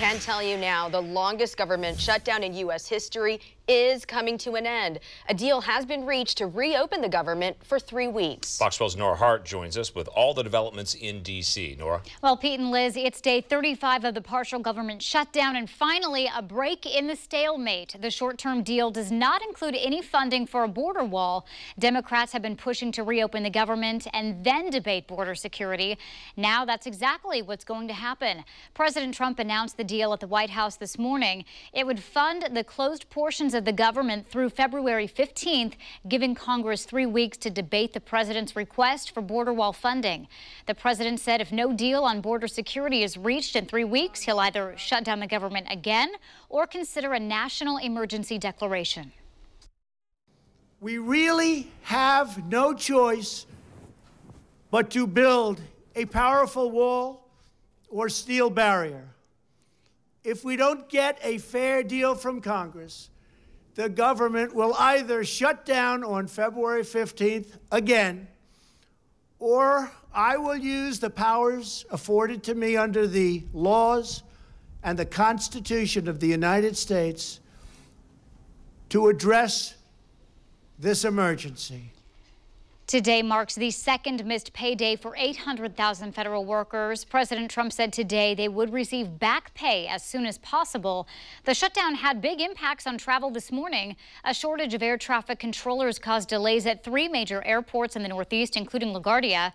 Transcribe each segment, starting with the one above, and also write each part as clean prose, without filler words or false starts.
can tell you now, the longest government shutdown in U.S. history is coming to an end. A deal has been reached to reopen the government for 3 weeks. Fox 12's Nora Hart joins us with all the developments in D.C. Nora? Well, Pete and Liz, it's day 35 of the partial government shutdown, and finally a break in the stalemate. The short-term deal does not include any funding for a border wall. Democrats have been pushing to reopen the government and then debate border security. Now that's exactly what's going to happen. President Trump announced the deal at the White House this morning. It would fund the closed portions of the government through February 15th, giving Congress 3 weeks to debate the president's request for border wall funding. The president said if no deal on border security is reached in 3 weeks, he'll either shut down the government again or consider a national emergency declaration. We really have no choice but to build a powerful wall or steel barrier. If we don't get a fair deal from Congress, the government will either shut down on February 15th again, or I will use the powers afforded to me under the laws and the Constitution of the United States to address this emergency. Today marks the second missed payday for 800,000 federal workers. President Trump said today they would receive back pay as soon as possible. The shutdown had big impacts on travel this morning. A shortage of air traffic controllers caused delays at 3 major airports in the Northeast, including LaGuardia.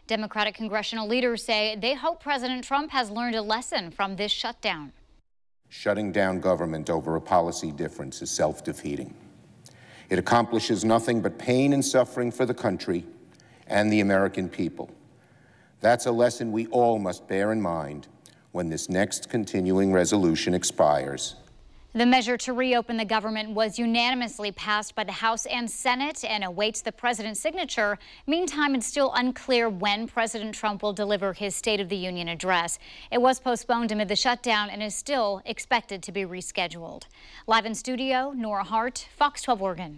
Democratic congressional leaders say they hope President Trump has learned a lesson from this shutdown. Shutting down government over a policy difference is self-defeating. It accomplishes nothing but pain and suffering for the country and the American people. That's a lesson we all must bear in mind when this next continuing resolution expires. The measure to reopen the government was unanimously passed by the House and Senate and awaits the president's signature. Meantime, it's still unclear when President Trump will deliver his State of the Union address. It was postponed amid the shutdown and is still expected to be rescheduled. Live in studio, Nora Hart, Fox 12 Oregon.